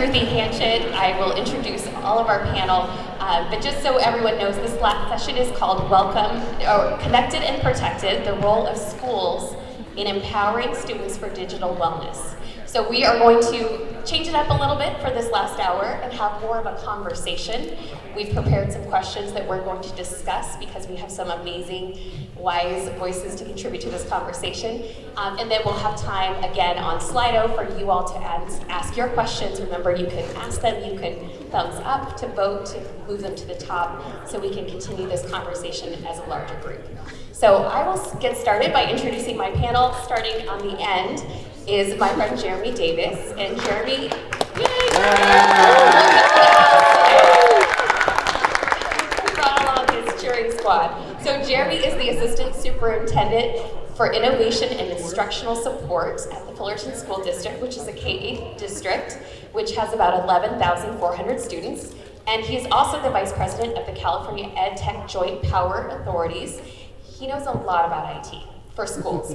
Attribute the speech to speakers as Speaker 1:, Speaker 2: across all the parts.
Speaker 1: Ruthie Hanchett. I will introduce all of our panel, but just so everyone knows, this last session is called Connected and Protected, the Role of Schools in Empowering Students for Digital Wellness. So we are going to change it up a little bit for this last hour and have more of a conversation. We've prepared some questions that we're going to discuss because we have some amazing, wise voices to contribute to this conversation. And then we'll have time again on Slido for you all to ask your questions. Remember, you can ask them, you can thumbs up to vote, to move them to the top, so we can continue this conversation as a larger group. So I will get started by introducing my panel. Starting on the end is my friend Jeremy Davis. And Jeremy, brought along his cheering squad. So Jeremy is the Assistant Superintendent for Innovation and Instructional Support at the Fullerton School District, which is a K-8 district, which has about 11,400 students. And he is also the Vice President of the California Ed Tech Joint Power Authorities. He knows a lot about IT for schools.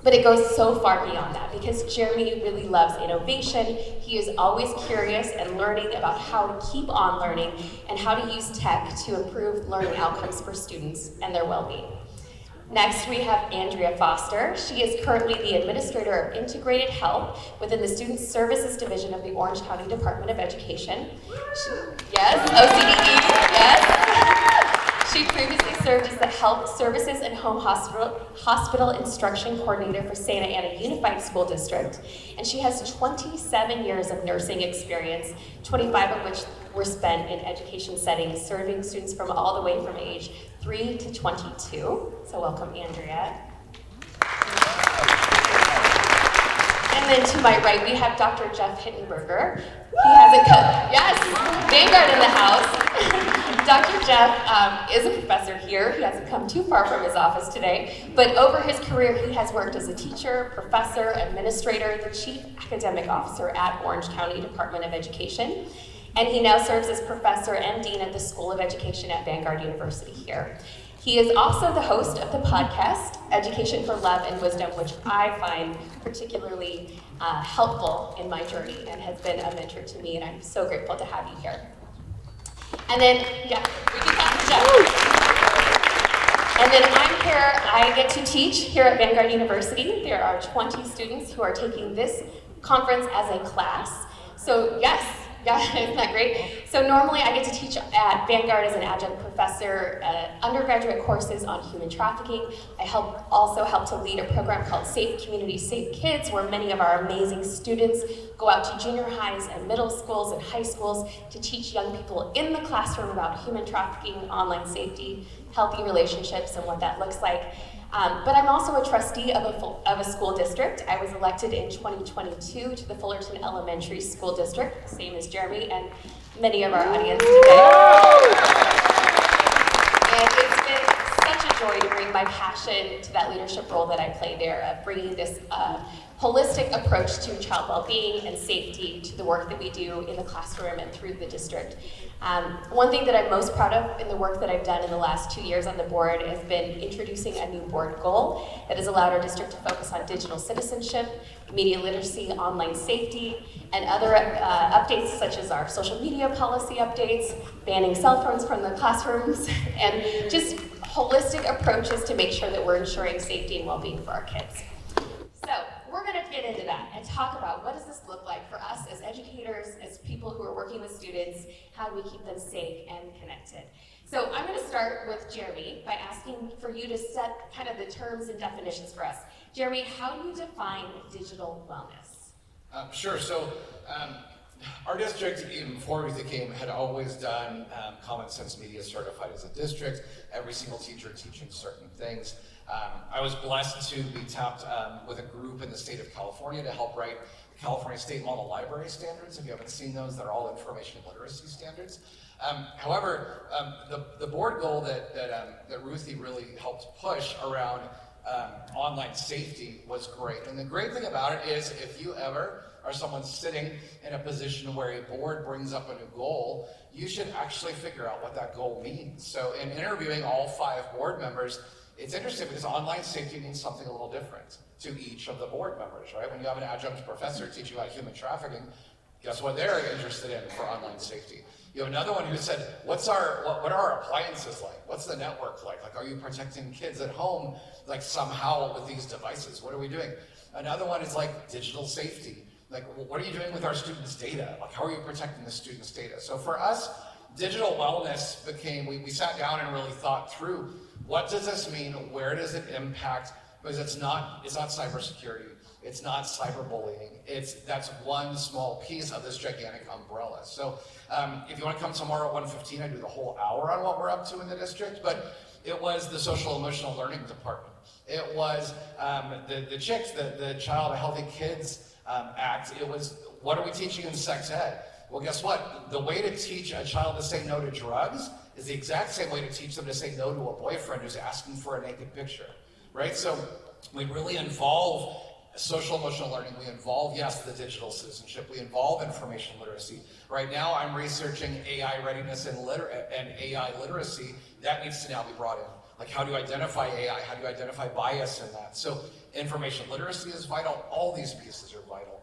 Speaker 1: But it goes so far beyond that because Jeremy really loves innovation. He is always curious and learning about how to keep on learning and how to use tech to improve learning outcomes for students and their well-being. Next, we have Andrea Foster. She is currently the Administrator of Integrated Health within the Student Services Division of the Orange County Department of Education. Yes, OCDE, yes. She previously served as the Health Services and Home Hospital Instruction Coordinator for Santa Ana Unified School District, and she has 27 years of nursing experience, 25 of which were spent in education settings, serving students from all the way from age 3 to 22. So welcome, Andrea. And then to my right, we have Dr. Jeff Hittenberger. He hasn't come, yes, Vanguard in the house. Dr. Jeff is a professor here. He hasn't come too far from his office today, but over his career, he has worked as a teacher, professor, administrator, the chief academic officer at Orange County Department of Education, and he now serves as professor and dean at the School of Education at Vanguard University here. He is also the host of the podcast, Education for Love and Wisdom, which I find particularly helpful in my journey and has been a mentor to me, and I'm so grateful to have you here. And then, yeah, we can clap, Jeff. And then I'm here, I get to teach here at Vanguard University. There are 20 students who are taking this conference as a class. So yes, isn't that great? So normally I get to teach at Vanguard as an adjunct professor, undergraduate courses on human trafficking. I also help to lead a program called Safe Communities, Safe Kids, where many of our amazing students go out to junior highs and middle schools and high schools to teach young people in the classroom about human trafficking, online safety, healthy relationships, and what that looks like. But I'm also a trustee of a school district. I was elected in 2022 to the Fullerton Elementary School District, same as Jeremy and many of our audience today. And it's been such a joy to bring my passion to that leadership role that I play there, of bringing this holistic approach to child well-being and safety to the work that we do in the classroom and through the district. One thing that I'm most proud of in the work that I've done in the last 2 years on the board has been introducing a new board goal that has allowed our district to focus on digital citizenship, media literacy, online safety, and other updates such as our social media policy updates, banning cell phones from the classrooms, and just holistic approaches to make sure that we're ensuring safety and well-being for our kids. So we're going to get into that and talk about what does this look like for us as educators, as people who are working with students, how do we keep them safe and connected. So I'm going to start with Jeremy by asking for you to set kind of the terms and definitions for us. Jeremy, how do you define digital wellness?
Speaker 2: Sure, so our district, even before we came, had always done Common Sense Media certified as a district, every single teacher teaching certain things. I was blessed to be tapped with a group in the state of California to help write the California State Model Library Standards. If you haven't seen those, they're all information literacy standards. However, the board goal that Ruthie really helped push around online safety was great. And the great thing about it is if you ever are someone sitting in a position where a board brings up a new goal, you should actually figure out what that goal means. So in interviewing all 5 board members, it's interesting because online safety means something a little different to each of the board members, right? When you have an adjunct professor teaching about human trafficking, Guess what they're interested in for online safety? You have another one who said, what are our appliances like? What's the network like? Like, are you protecting kids at home, like somehow with these devices? What are we doing? Another one is like digital safety. Like, what are you doing with our students' data? Like, how are you protecting the students' data? So for us, digital wellness became, we sat down and really thought through, what does this mean? Where does it impact? Because it's not cybersecurity. It's not cyberbullying. That's one small piece of this gigantic umbrella. So if you want to come tomorrow at 1:15, I do the whole hour on what we're up to in the district, but it was the social emotional learning department. It was the CHICS, the Child Healthy Kids Act. It was, what are we teaching in sex ed? Well, guess what? The way to teach a child to say no to drugs is the exact same way to teach them to say no to a boyfriend who's asking for a naked picture, right? So we really involve social emotional learning. We involve, yes, the digital citizenship. We involve information literacy. Right now, I'm researching AI readiness and AI literacy. That needs to now be brought in. Like, how do you identify AI? How do you identify bias in that? So information literacy is vital. All these pieces are vital.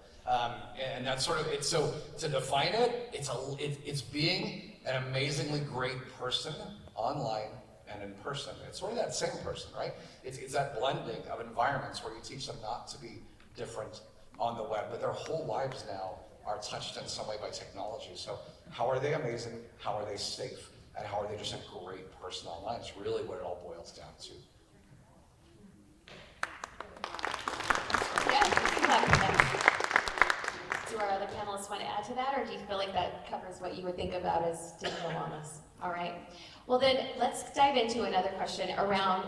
Speaker 2: And that's sort of it. So to define it, it's being an amazingly great person online and in person. It's sort of that same person, right? It's that blending of environments where you teach them not to be different on the web, but their whole lives now are touched in some way by technology. So how are they amazing? How are they safe? And how are they just a great person online? It's really what it all boils down to.
Speaker 1: Do our other panelists want to add to that, or do you feel like that covers what you would think about as digital wellness? All right. Well, then let's dive into another question around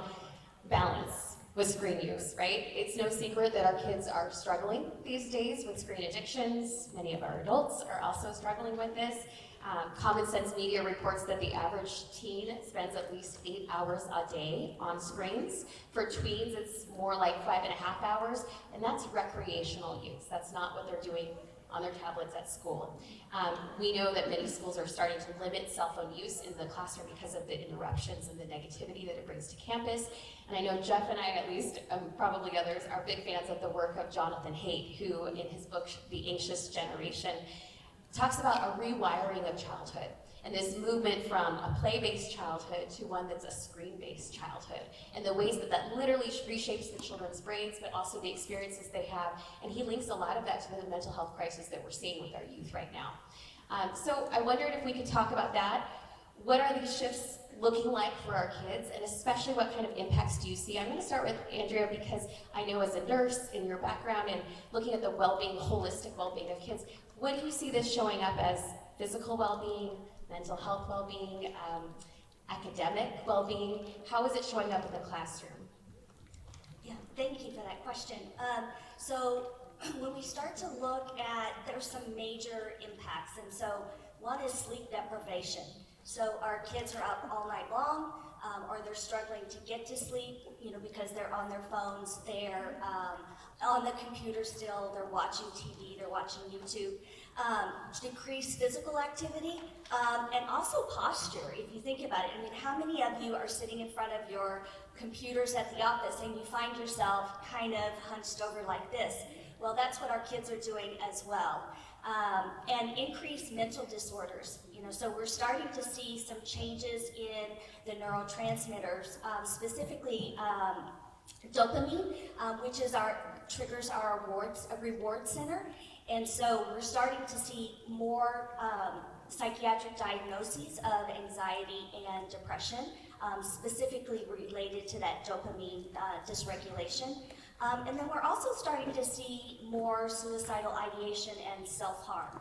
Speaker 1: balance with screen use, right? It's no secret that our kids are struggling these days with screen addictions. Many of our adults are also struggling with this. Common Sense Media reports that the average teen spends at least 8 hours a day on screens. For tweens, it's more like 5.5 hours, and that's recreational use. That's not what they're doing on their tablets at school. We know that many schools are starting to limit cell phone use in the classroom because of the interruptions and the negativity that it brings to campus. And I know Jeff and I, at least, probably others, are big fans of the work of Jonathan Haidt, who in his book, The Anxious Generation, talks about a rewiring of childhood and this movement from a play-based childhood to one that's a screen-based childhood, and the ways that that literally reshapes the children's brains, but also the experiences they have. And he links a lot of that to the mental health crisis that we're seeing with our youth right now. So I wondered if we could talk about that. What are these shifts looking like for our kids, and especially what kind of impacts do you see? I'm going to start with Andrea, because I know as a nurse in your background and looking at the well-being, holistic well-being of kids, what do you see this showing up as? Physical well-being, mental health well-being, academic well-being? How is it showing up in the classroom?
Speaker 3: Yeah, thank you for that question. So when we start to look at, there's some major impacts, and so one is sleep deprivation. So our kids are up all night long, or they're struggling to get to sleep, because they're on their phones, they're on the computer still, they're watching TV, they're watching YouTube. Decreased physical activity, and also posture. If you think about it, how many of you are sitting in front of your computers at the office and you find yourself kind of hunched over like this? Well, that's what our kids are doing as well. And increased mental disorders. So we're starting to see some changes in the neurotransmitters, specifically dopamine, which is triggers our reward center. And so we're starting to see more psychiatric diagnoses of anxiety and depression, specifically related to that dopamine dysregulation. And then we're also starting to see more suicidal ideation and self-harm.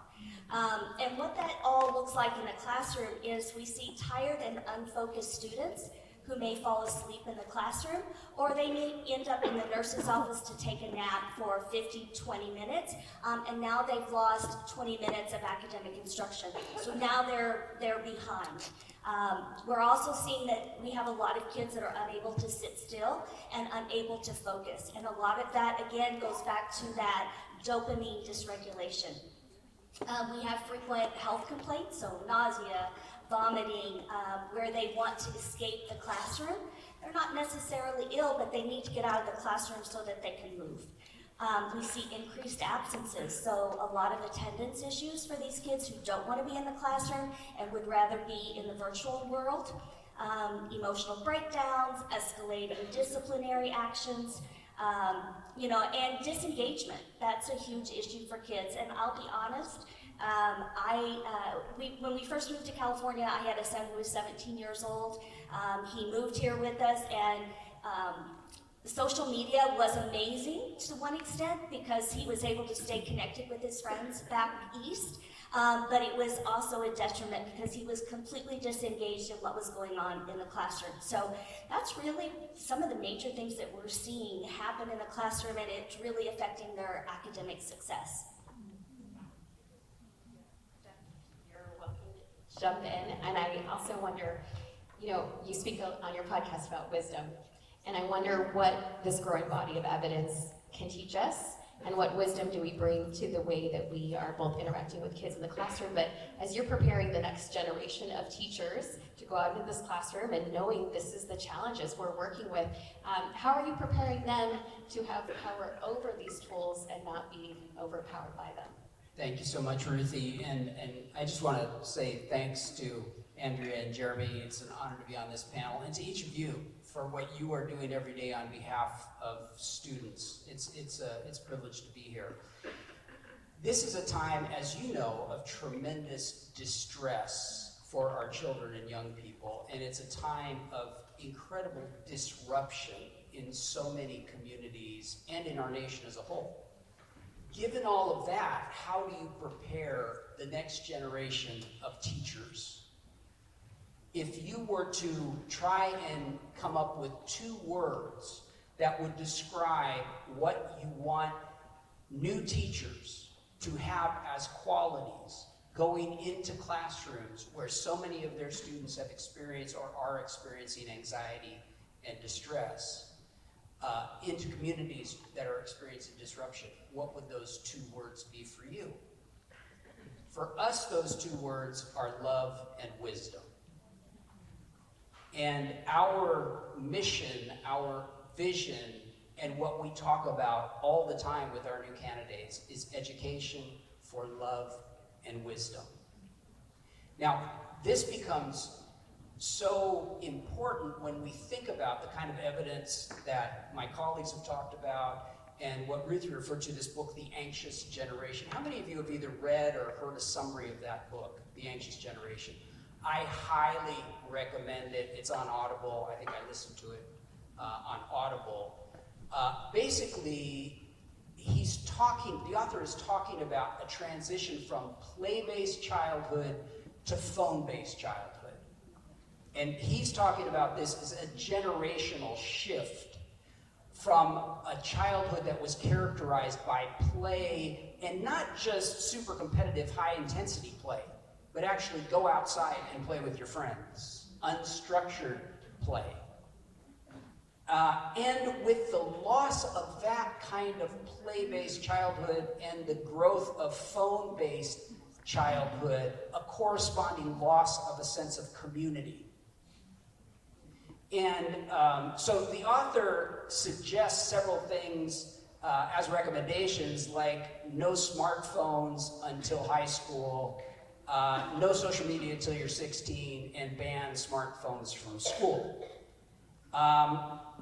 Speaker 3: And what that all looks like in the classroom is we see tired and unfocused students who may fall asleep in the classroom, or they may end up in the nurse's office to take a nap for 20 minutes, and now they've lost 20 minutes of academic instruction. So now they're behind. We're also seeing that we have a lot of kids that are unable to sit still and unable to focus. And a lot of that, again, goes back to that dopamine dysregulation. We have frequent health complaints, so nausea, vomiting, where they want to escape the classroom. They're not necessarily ill, but they need to get out of the classroom so that they can move. We see increased absences, so a lot of attendance issues for these kids who don't want to be in the classroom and would rather be in the virtual world. Emotional breakdowns, escalating disciplinary actions, and disengagement. That's a huge issue for kids. And I'll be honest, when we first moved to California, I had a son who was 17 years old. He moved here with us, and social media was amazing to one extent because he was able to stay connected with his friends back east, but it was also a detriment because he was completely disengaged in what was going on in the classroom. So that's really some of the major things that we're seeing happen in the classroom, and it's really affecting their academic success.
Speaker 1: You're welcome to jump in, and I also wonder, you speak on your podcast about wisdom, and I wonder what this growing body of evidence can teach us, and what wisdom do we bring to the way that we are both interacting with kids in the classroom. But as you're preparing the next generation of teachers to go out into this classroom and knowing this is the challenges we're working with, how are you preparing them to have power over these tools and not be overpowered by them?
Speaker 4: Thank you so much, Ruthie, and I just want to say thanks to Andrea and Jeremy. It's an honor to be on this panel, and to each of you for what you are doing every day on behalf of students. It's a privilege to be here. This is a time, as you know, of tremendous distress for our children and young people, and it's a time of incredible disruption in so many communities and in our nation as a whole. Given all of that, how do you prepare the next generation of teachers? If you were to try and come up with 2 words that would describe what you want new teachers to have as qualities going into classrooms where so many of their students have experienced or are experiencing anxiety and distress, into communities that are experiencing disruption, what would those 2 words be for you? For us, those 2 words are love and wisdom. And our mission, our vision, and what we talk about all the time with our new candidates is education for love and wisdom. Now, this becomes so important when we think about the kind of evidence that my colleagues have talked about and what Ruthie referred to, this book, The Anxious Generation. How many of you have either read or heard a summary of that book, The Anxious Generation? I highly recommend it. It's on Audible. I think I listened to it on Audible. Basically, the author is talking about a transition from play-based childhood to phone-based childhood. And he's talking about this as a generational shift from a childhood that was characterized by play, and not just super competitive, high-intensity play, but actually go outside and play with your friends, unstructured play. And with the loss of that kind of play-based childhood and the growth of phone-based childhood, a corresponding loss of a sense of community. And so the author suggests several things as recommendations, like no smartphones until high school, no social media until you're 16, and ban smartphones from school.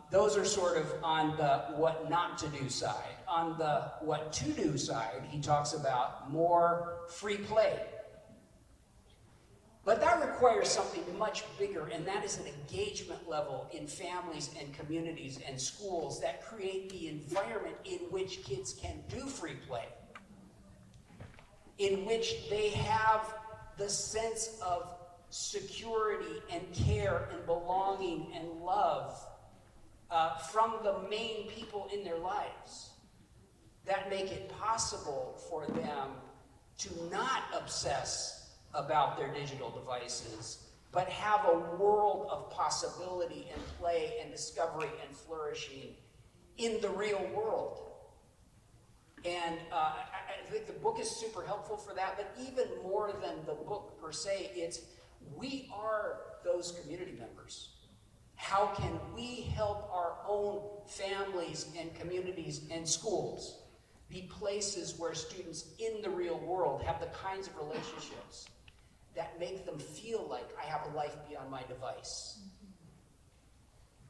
Speaker 4: Those are sort of on the what not to do side. On the what to do side, he talks about more free play. But that requires something much bigger, and that is an engagement level in families and communities and schools that create the environment in which kids can do free play, in which they have the sense of security and care and belonging and love from the main people in their lives that make it possible for them to not obsess about their digital devices, but have a world of possibility and play and discovery and flourishing in the real world. And I think the book is super helpful for that, but even more than the book per se, it's we are those community members. How can we help our own families and communities and schools be places where students in the real world have the kinds of relationships that make them feel like I have a life beyond my device.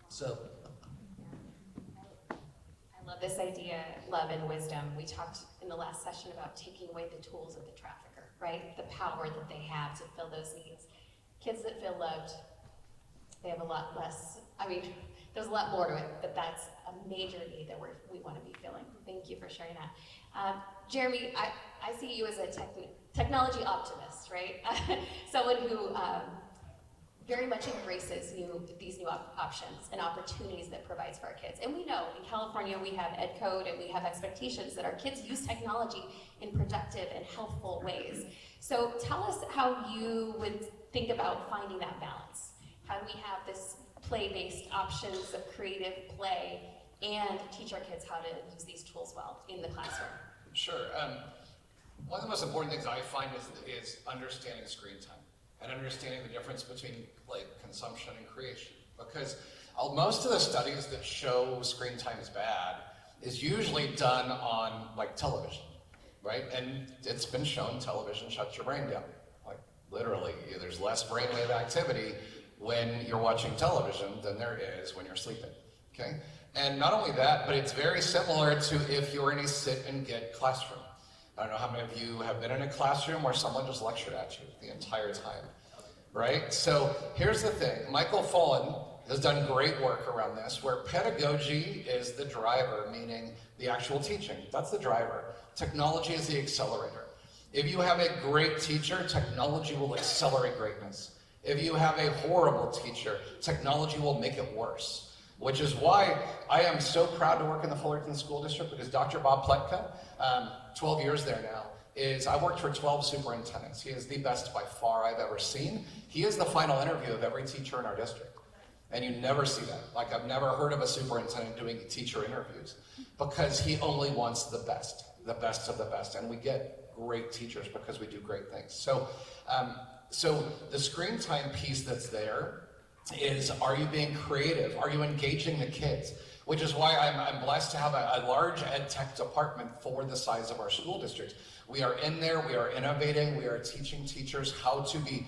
Speaker 4: So,
Speaker 1: I love this idea, love and wisdom. We talked in the last session about taking away the tools of the trafficker, right? The power that they have to fill those needs. Kids that feel loved, they have a lot less, I mean, there's a lot more to it, but that's a major need that we want to be filling. Thank you for sharing that. Jeremy, I see you as a technology optimist, right? Someone who very much embraces these new options and opportunities that provides for our kids. And we know in California we have ed code and we have expectations that our kids use technology in productive and healthful ways. So tell us how you would think about finding that balance. How do we have this play-based options of creative play and teach our kids how to use these tools well in the classroom?
Speaker 2: Sure. One of the most important things I find is understanding screen time and understanding the difference between like consumption and creation. Because most of the studies that show screen time is bad is usually done on like television, right? And it's been shown television shuts your brain down. Like literally, there's less brainwave activity when you're watching television than there is when you're sleeping, okay? And not only that, but it's very similar to if you're in a sit and get classroom. I don't know how many of you have been in a classroom where someone just lectured at you the entire time, right? So here's the thing, Michael Fullen has done great work around this, where pedagogy is the driver, meaning the actual teaching, that's the driver. Technology is the accelerator. If you have a great teacher, technology will accelerate greatness. If you have a horrible teacher, technology will make it worse. Which is why I am so proud to work in the Fullerton School District, because Dr. Bob Pletka, 12 years there now, I worked for 12 superintendents. He is the best by far I've ever seen. He is the final interview of every teacher in our district. And you never see that. Like I've never heard of a superintendent doing teacher interviews, because he only wants the best of the best. And we get great teachers because we do great things. So the screen time piece that's there is, are you being creative? Are you engaging the kids? Which is why I'm blessed to have a large ed tech department for the size of our school district. We are in there, we are innovating, we are teaching teachers how to be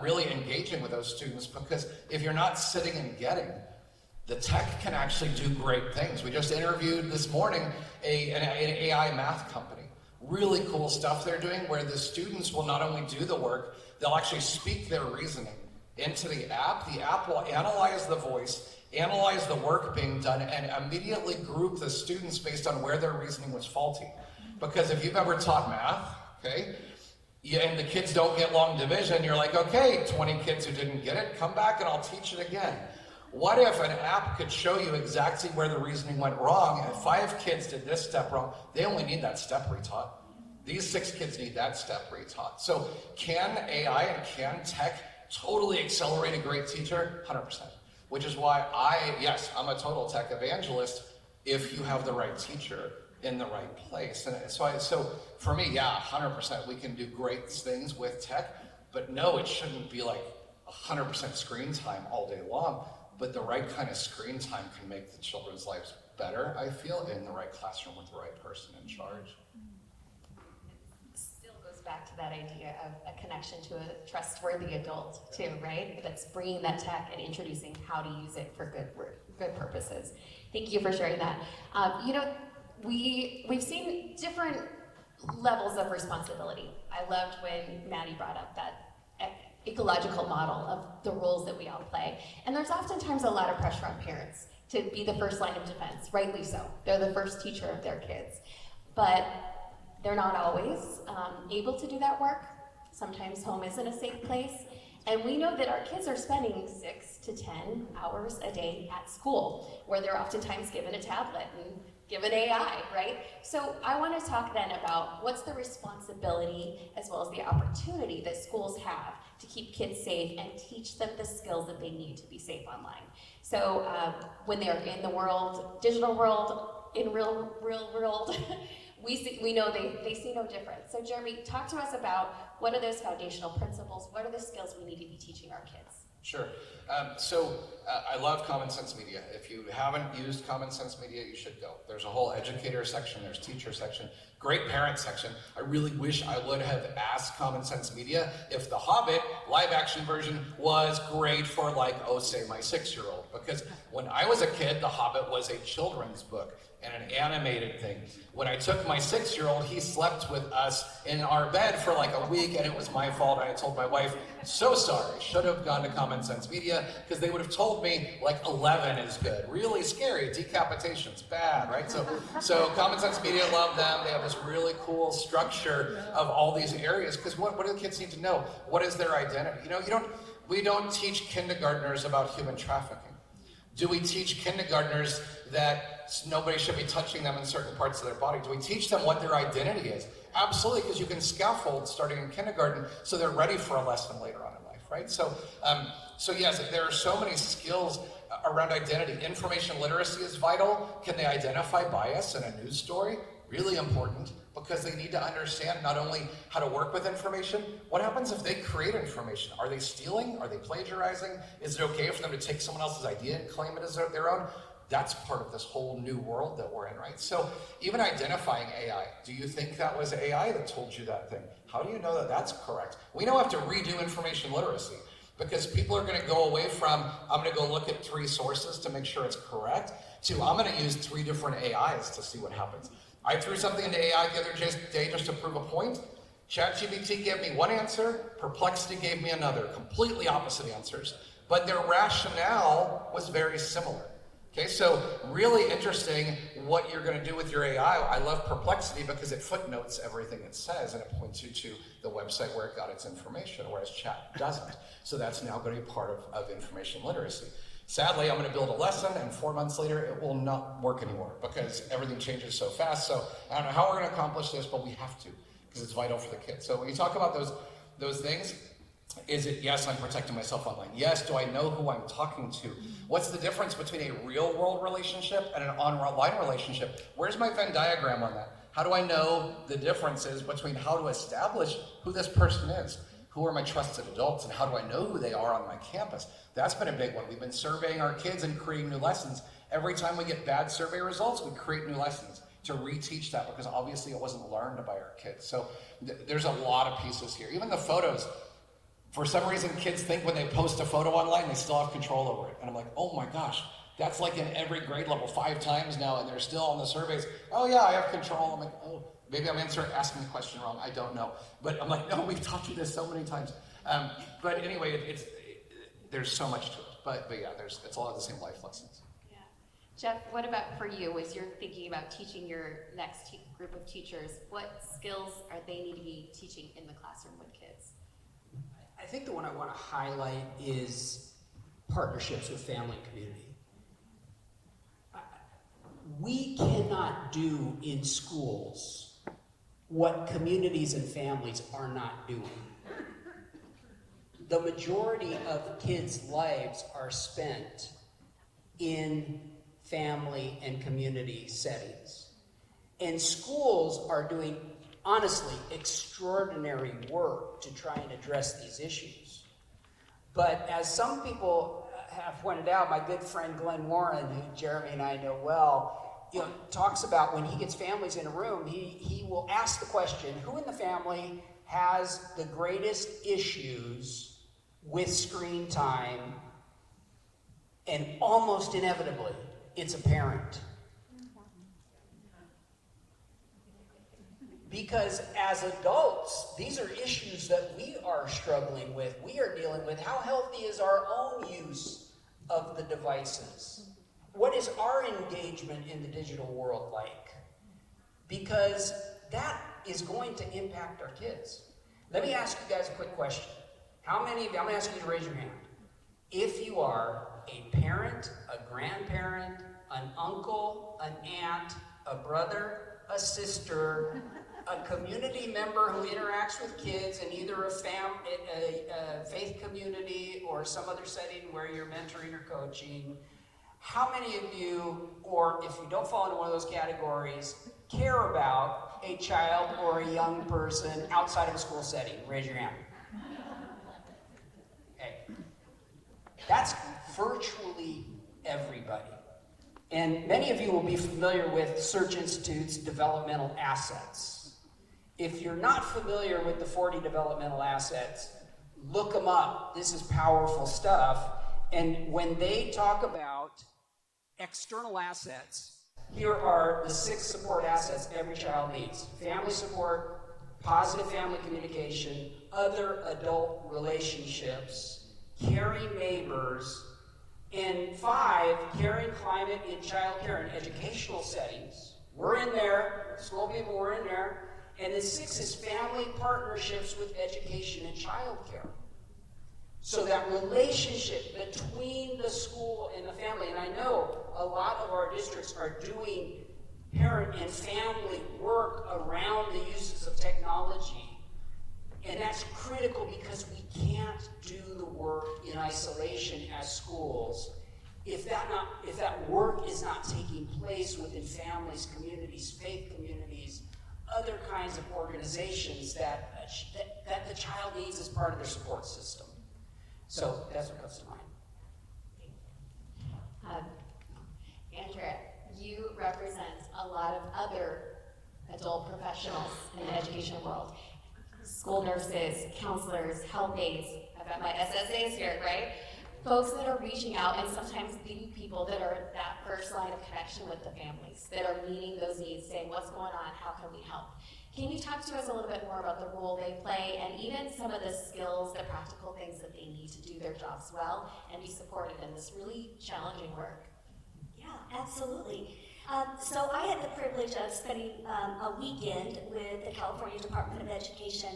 Speaker 2: really engaging with those students, because if you're not sitting and getting, the tech can actually do great things. We just interviewed this morning an AI math company. Really cool stuff they're doing, where the students will not only do the work, they'll actually speak their reasoning into the app. The app will analyze the voice, analyze the work being done, and immediately group the students based on where their reasoning was faulty. Because if you've ever taught math, okay, and the kids don't get long division, you're like, okay, 20 kids who didn't get it, come back and I'll teach it again. What if an app could show you exactly where the reasoning went wrong, and 5 kids did this step wrong, they only need that step retaught. These 6 kids need that step retaught. So can AI and can tech totally accelerate a great teacher? 100%. Which is why I'm a total tech evangelist if you have the right teacher in the right place. And so for me, 100%, we can do great things with tech, but no, it shouldn't be like 100% screen time all day long, but the right kind of screen time can make the children's lives better, I feel, in the right classroom with the right person in charge.
Speaker 1: Back to that idea of a connection to a trustworthy adult too, right? That's bringing that tech and introducing how to use it for good purposes. Thank you for sharing that. We've seen different levels of responsibility. I loved when Maddie brought up that ecological model of the roles that we all play. And there's oftentimes a lot of pressure on parents to be the first line of defense, rightly so. They're the first teacher of their kids. But they're not always able to do that work. Sometimes home isn't a safe place. And we know that our kids are spending 6 to 10 hours a day at school, where they're oftentimes given a tablet and given AI, right? So I want to talk then about what's the responsibility as well as the opportunity that schools have to keep kids safe and teach them the skills that they need to be safe online. So when they're in the world, digital world, in real world, we know they see no difference. So Jeremy, talk to us about what are those foundational principles, what are the skills we need to be teaching our kids?
Speaker 2: Sure. I love Common Sense Media. If you haven't used Common Sense Media, you should go. There's a whole educator section, there's teacher section, great parent section. I really wish I would have asked Common Sense Media if The Hobbit live action version was great for, like, oh, say my 6-year-old. Because when I was a kid, The Hobbit was a children's book and an animated thing. When I took my 6-year-old, he slept with us in our bed for like a week, and it was my fault. I told my wife, so sorry, should have gone to Common Sense Media, because they would have told me like 11 is good. Really scary, decapitations, bad, right? So Common Sense Media, love them. They have this really cool structure of all these areas, because what do the kids need to know? What is their identity? You know, we don't teach kindergartners about human trafficking. Do we teach kindergartners that nobody should be touching them in certain parts of their body? Do we teach them what their identity is? Absolutely, because you can scaffold starting in kindergarten so they're ready for a lesson later on in life, right? So yes, there are so many skills around identity. Information literacy is vital. Can they identify bias in a news story? Really important, because they need to understand not only how to work with information, what happens if they create information? Are they stealing? Are they plagiarizing? Is it okay for them to take someone else's idea and claim it as their own? That's part of this whole new world that we're in, right? So even identifying AI, do you think that was AI that told you that thing? How do you know that that's correct? We now have to redo information literacy, because people are going to go away from, I'm going to go look at 3 sources to make sure it's correct, to I'm going to use 3 different AIs to see what happens. I threw something into AI the other day just to prove a point. ChatGPT gave me one answer, Perplexity gave me another, completely opposite answers, but their rationale was very similar. Okay, so really interesting what you're going to do with your AI. I love Perplexity because it footnotes everything it says, and it points you to the website where it got its information, whereas Chat doesn't. So that's now going to be part of information literacy. Sadly, I'm going to build a lesson, and 4 months later, it will not work anymore because everything changes so fast. So I don't know how we're going to accomplish this, but we have to, because it's vital for the kids. So when you talk about those things, is it, yes, I'm protecting myself online? Yes, do I know who I'm talking to? What's the difference between a real world relationship and an online relationship? Where's my Venn diagram on that? How do I know the differences between how to establish who this person is? Who are my trusted adults, and how do I know who they are on my campus? That's been a big one. We've been surveying our kids and creating new lessons. Every time we get bad survey results, we create new lessons to reteach that, because obviously it wasn't learned by our kids. So there's a lot of pieces here. Even the photos. For some reason, kids think when they post a photo online, they still have control over it. And I'm like, oh my gosh, that's like in every grade level 5 times now, and they're still on the surveys, oh yeah, I have control. I'm like, oh, maybe I'm asking the question wrong, I don't know. But I'm like, no, we've taught you this so many times. But anyway, there's so much to it. But yeah, it's a lot of the same life lessons.
Speaker 1: Yeah. Jeff, what about for you, as you're thinking about teaching your next group of teachers, what skills are they need to be teaching in the classroom with kids?
Speaker 4: I think the one I want to highlight is partnerships with family and community. We cannot do in schools what communities and families are not doing. The majority of kids' lives are spent in family and community settings. And schools are doing, honestly, extraordinary work to try and address these issues. But as some people have pointed out, my good friend Glenn Warren, who Jeremy and I know well, talks about when he gets families in a room, he will ask the question, who in the family has the greatest issues with screen time? And almost inevitably, it's a parent. Because as adults, these are issues that we are struggling with, we are dealing with. How healthy is our own use of the devices? What is our engagement in the digital world like? Because that is going to impact our kids. Let me ask you guys a quick question. How many of you, I'm going to ask you to raise your hand. If you are a parent, a grandparent, an uncle, an aunt, a brother, a sister, a community member who interacts with kids in either a faith community or some other setting where you're mentoring or coaching, how many of you, or if you don't fall into one of those categories, care about a child or a young person outside of a school setting? Raise your hand. Okay. That's virtually everybody. And many of you will be familiar with Search Institute's developmental assets. If you're not familiar with the 40 developmental assets, look them up. This is powerful stuff. And when they talk about external assets, here are the 6 support assets every child needs. Family support, positive family communication, other adult relationships, caring neighbors, and 5, caring climate in childcare and educational settings. We're in there, school people, we're in there. And then 6 is family partnerships with education and childcare. So that relationship between the school and the family, and I know a lot of our districts are doing parent and family work around the uses of technology. And that's critical because we can't do the work in isolation as schools if that work is not taking place within families, communities, faith communities, other kinds of organizations that the child needs as part of their support system. So that's what comes to mind.
Speaker 1: Andrea, you represent a lot of other adult professionals in the education world. School nurses, counselors, health aides. I've got my SSAs here, right? Folks that are reaching out and sometimes the people that are that first line of connection with the families, that are meeting those needs, saying, what's going on, how can we help? Can you talk to us a little bit more about the role they play and even some of the skills, the practical things that they need to do their jobs well and be supported in this really challenging work?
Speaker 3: Yeah, absolutely. So I had the privilege of spending a weekend with the California Department of Education,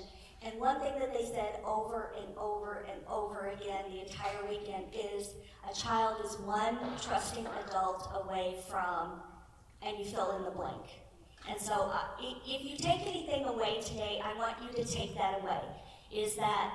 Speaker 3: and one thing that they said over and over and over again the entire weekend is a child is one trusting adult away from, and you fill in the blank. And so if you take anything away today, I want you to take that away, is that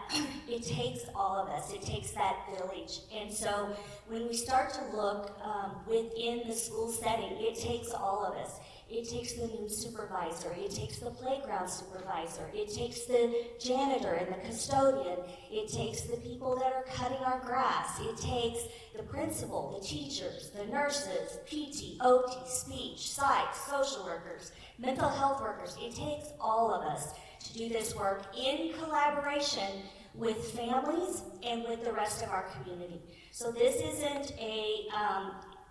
Speaker 3: it takes all of us. It takes that village. And so when we start to look within the school setting, it takes all of us. It takes the new supervisor. It takes the playground supervisor. It takes the janitor and the custodian. It takes the people that are cutting our grass. It takes the principal, the teachers, the nurses, PT, OT, speech, psych, social workers, mental health workers. It takes all of us to do this work in collaboration with families and with the rest of our community. So this isn't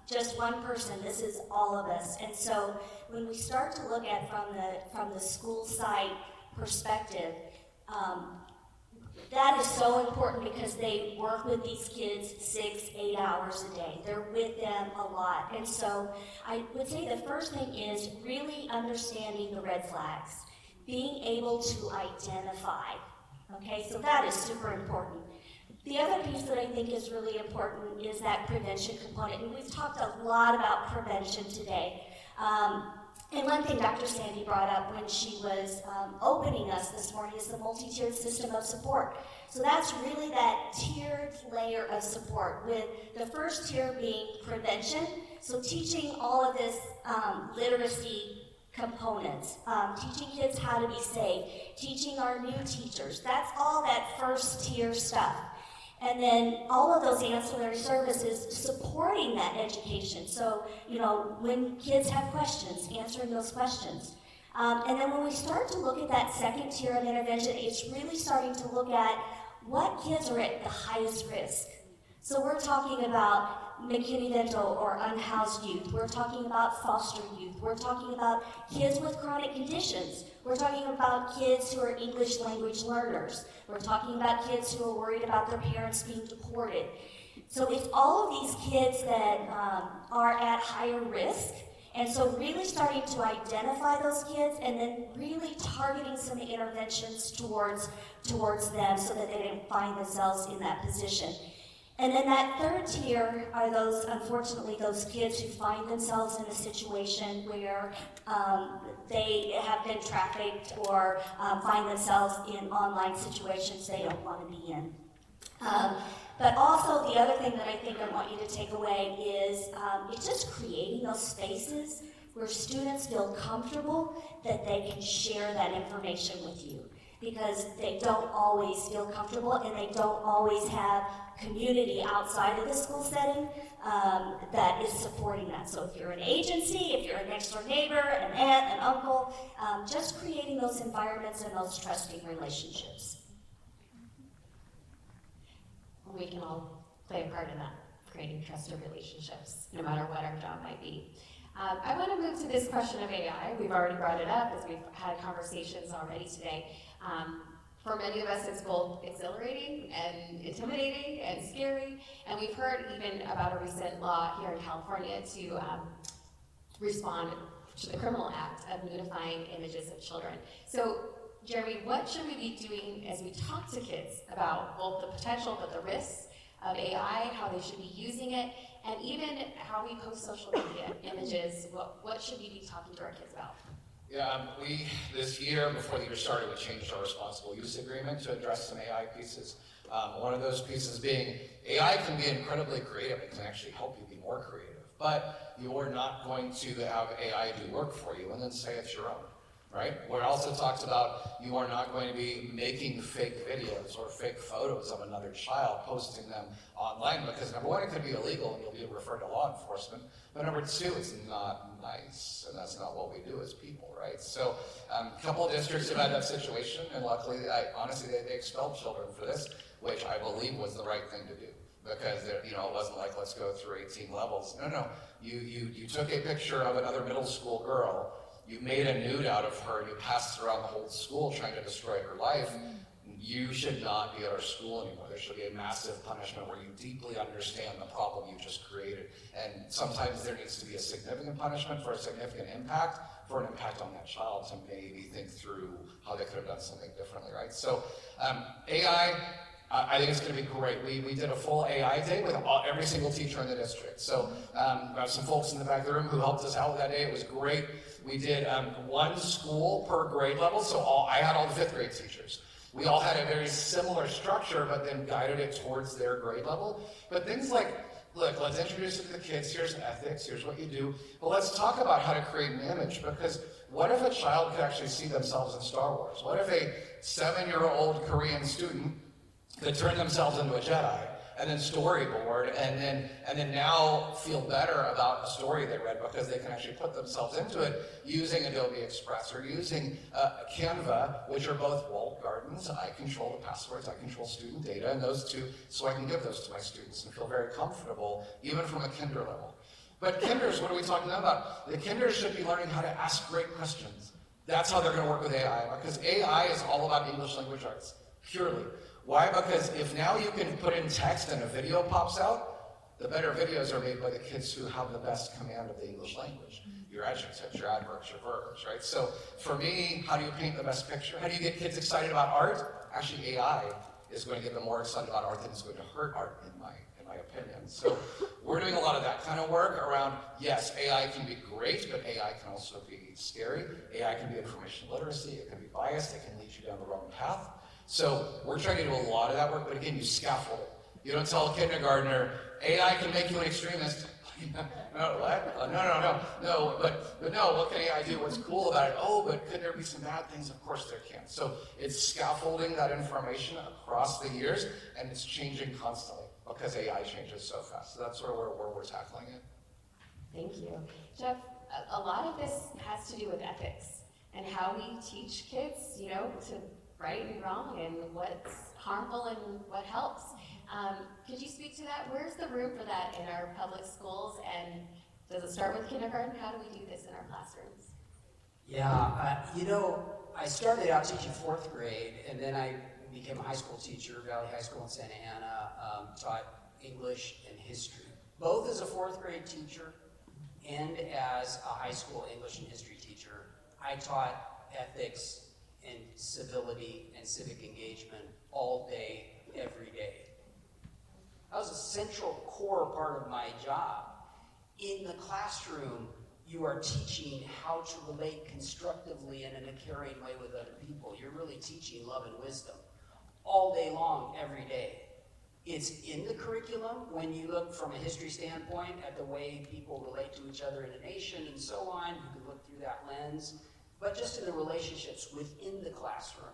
Speaker 3: just one person, this is all of us. And so when we start to look at from the school site perspective, that is so important because they work with these kids 6-8 hours a day. They're with them a lot. And so I would say the first thing is really understanding the red flags, being able to identify. Okay, so that is super important. The other piece that I think is really important is that prevention component. And we've talked a lot about prevention today. And one thing Dr. Sandy brought up when she was opening us this morning is the multi-tiered system of support. So that's really that tiered layer of support, with the first tier being prevention. So teaching all of this literacy components, teaching kids how to be safe, teaching our new teachers. That's all that first tier stuff. And then all of those ancillary services supporting that education. So, when kids have questions, answering those questions. And then when we start to look at that second tier of intervention, it's really starting to look at what kids are at the highest risk. So we're talking about McKinney-Vento or unhoused youth. We're talking about foster youth. We're talking about kids with chronic conditions. We're talking about kids who are English language learners. We're talking about kids who are worried about their parents being deported. So it's all of these kids that are at higher risk. And so really starting to identify those kids and then really targeting some interventions towards them so that they don't find themselves in that position. And then that third tier are unfortunately, those kids who find themselves in a situation where they have been trafficked or find themselves in online situations they don't want to be in. But also the other thing that I think I want you to take away is it's just creating those spaces where students feel comfortable that they can share that information with you. because they don't always feel comfortable and they don't always have community outside of the school setting that is supporting that. So if you're an agency, if you're a next door neighbor, an aunt, an uncle, just creating those environments and those trusting relationships.
Speaker 1: We can all play a part in that, creating trusted relationships, no matter what our job might be. I want to move to this question of AI. We've already brought it up as we've had conversations already today. For many of us, it's both exhilarating and intimidating and scary. And we've heard even about a recent law here in California to respond to the criminal act of nudifying images of children. So, Jeremy, what should we be doing as we talk to kids about both the potential but the risks of AI, how they should be using it, and even how we post social media images? What should we be talking to our kids about?
Speaker 2: Yeah, we, this year, before the year started, we changed our responsible use agreement to address some AI pieces. One of those pieces being, AI can be incredibly creative. It can actually help you be more creative. But you're not going to have AI do work for you and then say it's your own, right? We also talked about you are not going to be making fake videos or fake photos of another child, posting them online, because number one, it could be illegal and you'll be referred to law enforcement. But number two, it's not nice, and that's not what we do as people, right? So a couple of districts have had that situation, and luckily, honestly, they expelled children for this, which I believe was the right thing to do. Because it wasn't like, let's go through 18 levels. No, you took a picture of another middle school girl, you made a nude out of her, and you passed it around the whole school trying to destroy her life. You should not be at our school anymore. There should be a massive punishment where you deeply understand the problem you just created. And sometimes there needs to be a significant punishment for a significant impact, for an impact on that child to maybe think through how they could have done something differently, right? So AI, I think it's going to be great. We did a full AI day with every single teacher in the district. So we have some folks in the back of the room who helped us out that day. It was great. We did one school per grade level. So I had all the 5th grade teachers. We all had a very similar structure, but then guided it towards their grade level. But things like, look, let's introduce it to the kids. Here's ethics. Here's what you do. But let's talk about how to create an image, because what if a child could actually see themselves in Star Wars? What if a 7-year-old Korean student could turn themselves into a Jedi and then storyboard and then now feel better about a story they read because they can actually put themselves into it using Adobe Express or using Canva, which are both walled gardens. I control the passwords, I control student data, and those two, so I can give those to my students and feel very comfortable, even from a kinder level. But kinders, what are we talking about? The kinders should be learning how to ask great questions. That's how they're going to work with AI, because AI is all about English language arts, purely. Why? Because if now you can put in text and a video pops out, the better videos are made by the kids who have the best command of the English language. Your adjectives, your adverbs, your verbs, right? So for me, how do you paint the best picture? How do you get kids excited about art? Actually, AI is going to get them more excited about art than it's going to hurt art, in my opinion. So we're doing a lot of that kind of work around, yes, AI can be great, but AI can also be scary. AI can be information literacy, it can be biased, it can lead you down the wrong path. So we're trying to do a lot of that work, but again, you scaffold it. You don't tell a kindergartner, AI can make you an extremist. No, what? No, but no, what can AI do? What's cool about it? Oh, but could there be some bad things? Of course there can. So it's scaffolding that information across the years, and it's changing constantly because AI changes so fast. So that's sort of where we're tackling it.
Speaker 1: Thank you. Jeff, a lot of this has to do with ethics and how we teach kids, to right and wrong and what's harmful and what helps. Could you speak to that? Where's the room for that in our public schools, and does it start with kindergarten? How do we do this in our classrooms?
Speaker 4: Yeah, I started out teaching 4th grade, and then I became a high school teacher, Valley High School in Santa Ana, taught English and history, both as a 4th grade teacher and as a high school English and history teacher. I taught ethics and civility and civic engagement all day, every day. That was a central core part of my job. In the classroom, you are teaching how to relate constructively and in a caring way with other people. You're really teaching love and wisdom all day long, every day. It's in the curriculum when you look from a history standpoint at the way people relate to each other in a nation and so on. You can look through that lens. But just in the relationships within the classroom.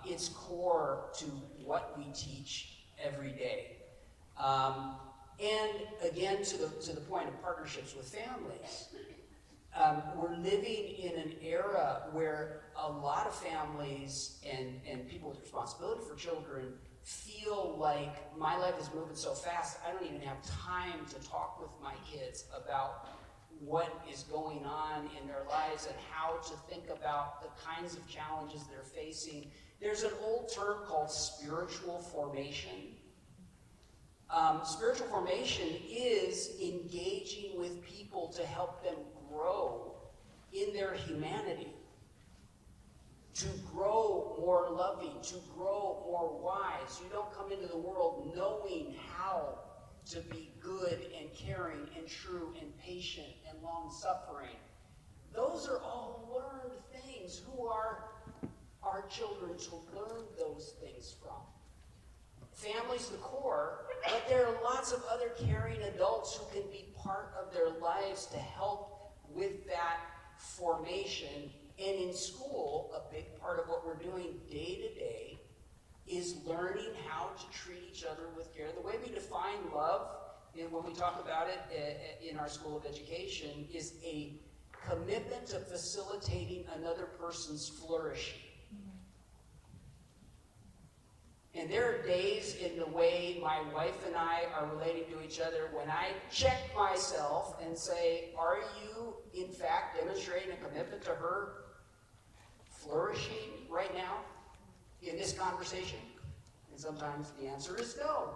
Speaker 4: It's core to what we teach every day. And again, to the point of partnerships with families, we're living in an era where a lot of families and people with responsibility for children feel like my life is moving so fast, I don't even have time to talk with my kids about what is going on in their lives and how to think about the kinds of challenges they're facing. There's an old term called spiritual formation. Spiritual formation is engaging with people to help them grow in their humanity, to grow more loving, to grow more wise. You don't come into the world knowing how to be good and caring and true and patient and long-suffering. Those are all learned things. Who are our children to learn those things from? Family's the core, but there are lots of other caring adults who can be part of their lives to help with that formation. And in school, a big part of what we're doing day to day is learning how to treat each other with care. The way we define love, and when we talk about it in our School of Education, is a commitment to facilitating another person's flourishing. And there are days in the way my wife and I are relating to each other when I check myself and say, are you in fact demonstrating a commitment to her flourishing right now in this conversation? And sometimes the answer is no.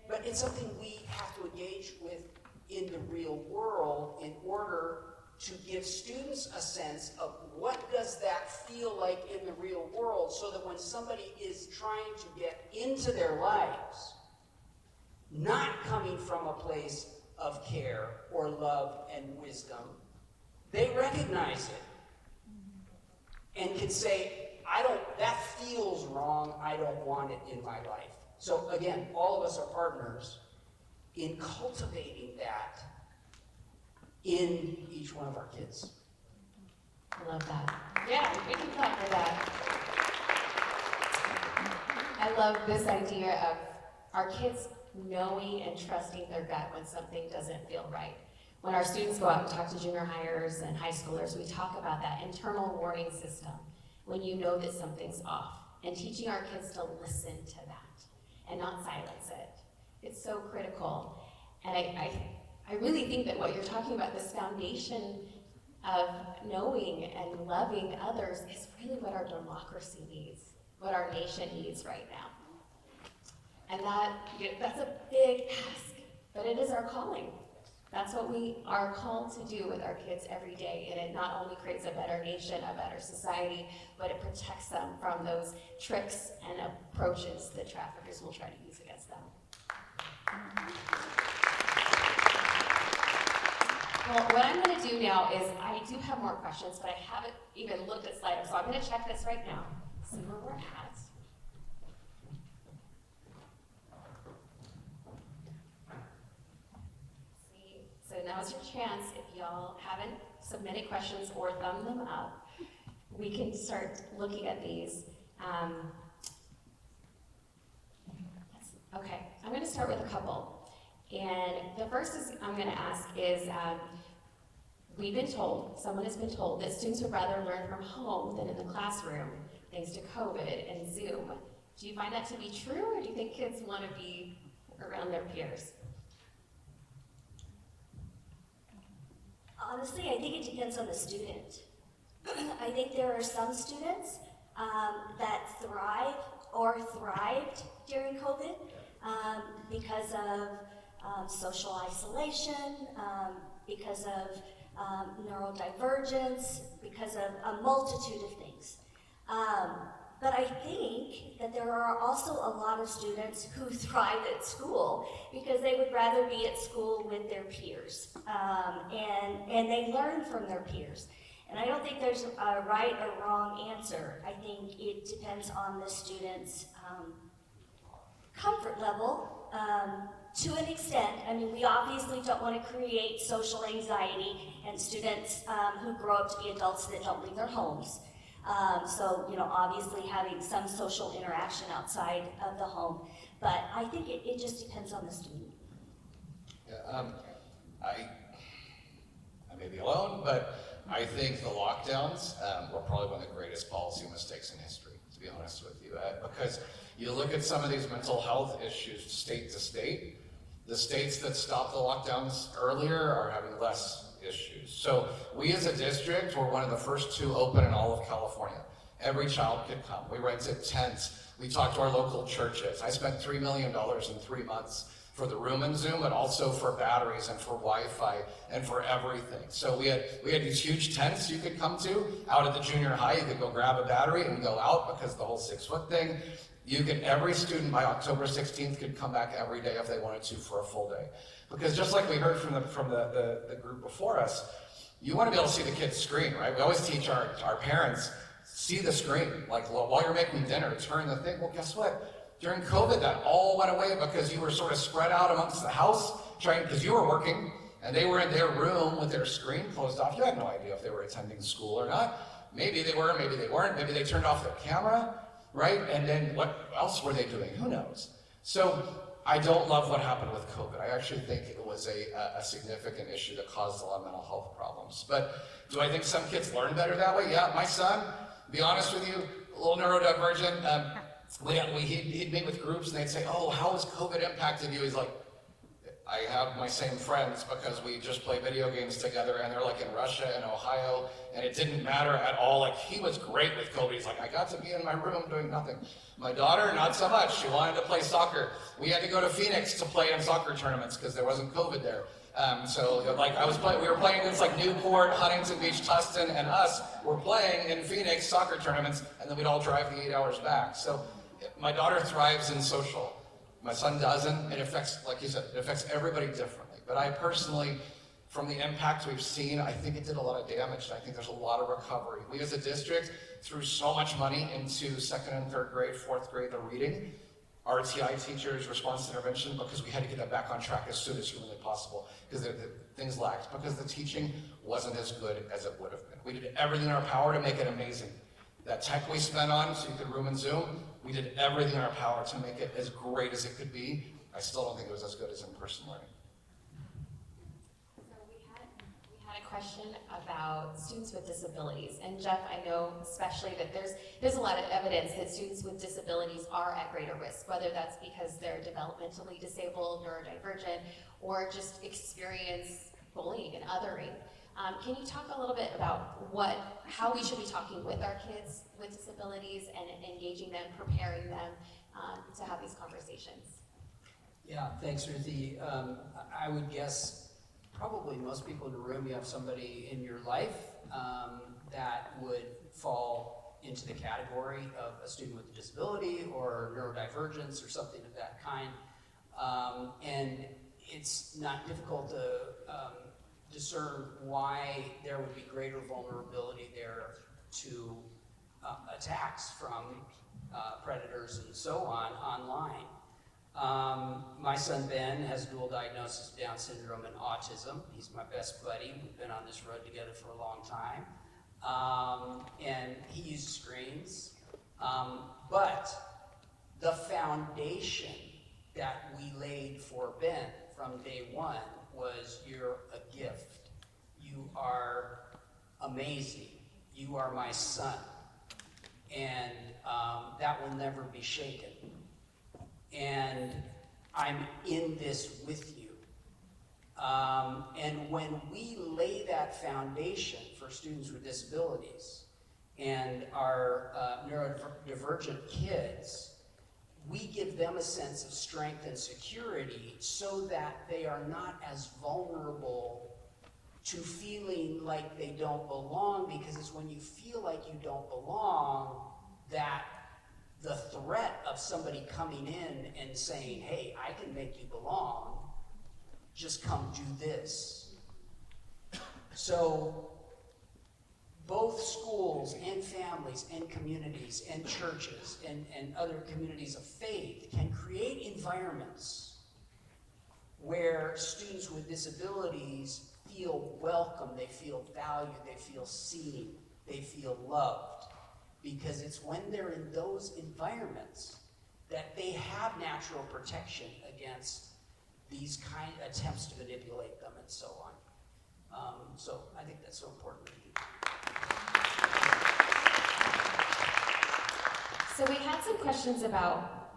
Speaker 4: But it's something we have to engage with in the real world in order to give students a sense of what does that feel like in the real world, so that when somebody is trying to get into their lives, not coming from a place of care or love and wisdom, they recognize it and can say, that feels wrong, I don't want it in my life. So again, all of us are partners in cultivating that in each one of our kids.
Speaker 1: I love that. Yeah, we can clap for that. I love this idea of our kids knowing and trusting their gut when something doesn't feel right. When our students go out and talk to junior hires and high schoolers, we talk about that internal warning system when you know that something's off, and teaching our kids to listen to that and not silence it. It's so critical. And I really think that what you're talking about, this foundation of knowing and loving others, is really what our democracy needs, what our nation needs right now. And that's a big ask, but it is our calling. That's what we are called to do with our kids every day, and it not only creates a better nation, a better society, but it protects them from those tricks and approaches that traffickers will try to use against them. Well, what I'm going to do now is, I do have more questions, but I haven't even looked at Slido, so I'm going to check this right now, see where we're at. See, so now's your chance. If y'all haven't submitted questions or thumbed them up, we can start looking at these. Okay, I'm going to start with a couple. And the first I'm going to ask is, someone has been told that students would rather learn from home than in the classroom, thanks to COVID and Zoom. Do you find that to be true, or do you think kids want to be around their peers?
Speaker 3: Honestly, I think it depends on the student. I think there are some students that thrive or thrived during COVID because of social isolation, because of neurodivergence, because of a multitude of things. But I think that there are also a lot of students who thrive at school because they would rather be at school with their peers, and they learn from their peers. And I don't think there's a right or wrong answer. I think it depends on the student's comfort level. To an extent, I mean, we obviously don't want to create social anxiety and students who grow up to be adults that don't leave their homes. So, obviously having some social interaction outside of the home, but I think it just depends on the student.
Speaker 2: Yeah, I may be alone, but I think the lockdowns were probably one of the greatest policy mistakes in history, to be honest with you. Because you look at some of these mental health issues state to state, the states that stopped the lockdowns earlier are having less issues. So we as a district were one of the first to open in all of California. Every child could come. We rented tents. We talked to our local churches. I spent $3 million in 3 months for the room and Zoom, but also for batteries and for Wi-Fi and for everything. So we had these huge tents you could come to out at the junior high. You could go grab a battery and go out because the whole 6-foot thing. Every student by October 16th could come back every day if they wanted to for a full day. Because just like we heard from the group before us, you want to be able to see the kids' screen, right? We always teach our parents, see the screen. Like while you're making dinner, turn the thing. Well, guess what? During COVID, that all went away because you were sort of spread out amongst the house, because you were working, and they were in their room with their screen closed off. You had no idea if they were attending school or not. Maybe they were, maybe they weren't. Maybe they turned off their camera, right? And then what else were they doing? Who knows? So I don't love what happened with COVID. I actually think it was a significant issue that caused a lot of mental health problems. But do I think some kids learn better that way? Yeah, my son, to be honest with you, a little neurodivergent. He'd meet with groups and they'd say, oh, how has COVID impacted you? He's like, I have my same friends because we just play video games together and they're like in Russia and Ohio and it didn't matter at all. Like he was great with COVID. He's like, I got to be in my room doing nothing. My daughter, not so much. She wanted to play soccer. We had to go to Phoenix to play in soccer tournaments because there wasn't COVID there. We were playing against like Newport, Huntington Beach, Tustin, and us were playing in Phoenix soccer tournaments, and then we'd all drive the 8 hours back. So my daughter thrives in social. My son doesn't. It affects, like you said, it affects everybody differently. But I personally, from the impact we've seen, I think it did a lot of damage. I think there's a lot of recovery. We as a district threw so much money into 2nd and 3rd grade, 4th grade, the reading. RTI teachers, response intervention, because we had to get that back on track as soon as humanly possible, because the things lacked, because the teaching wasn't as good as it would have been. We did everything in our power to make it amazing. That tech we spent on, so you could room and Zoom, we did everything in our power to make it as great as it could be. I still don't think it was as good as in-person learning.
Speaker 1: We had a question about students with disabilities. And Jeff, I know especially that there's a lot of evidence that students with disabilities are at greater risk, whether that's because they're developmentally disabled, neurodivergent, or just experience bullying and othering. Can you talk a little bit about how we should be talking with our kids with disabilities and engaging them, preparing them to have these conversations?
Speaker 4: Yeah, thanks, Ruthie. I would guess probably most people in the room, you have somebody in your life that would fall into the category of a student with a disability or neurodivergence or something of that kind. And it's not difficult to discern why there would be greater vulnerability there to attacks from predators and so on online. My son Ben has dual diagnosis of Down syndrome and autism. He's my best buddy. We've been on this road together for a long time. And he uses screens. But the foundation that we laid for Ben from day one was, you're a gift. You are amazing. You are my son. And that will never be shaken. And I'm in this with you. And when we lay that foundation for students with disabilities and our neurodivergent kids, we give them a sense of strength and security so that they are not as vulnerable to feeling like they don't belong, because it's when you feel like you don't belong that the threat of somebody coming in and saying, hey, I can make you belong, just come do this. So both schools and families and communities and churches and other communities of faith can create environments where students with disabilities feel welcome, they feel valued, they feel seen, they feel loved. because it's when they're in those environments that they have natural protection against these kind of attempts to manipulate them and so on. So I think that's so important.
Speaker 1: So we had some questions about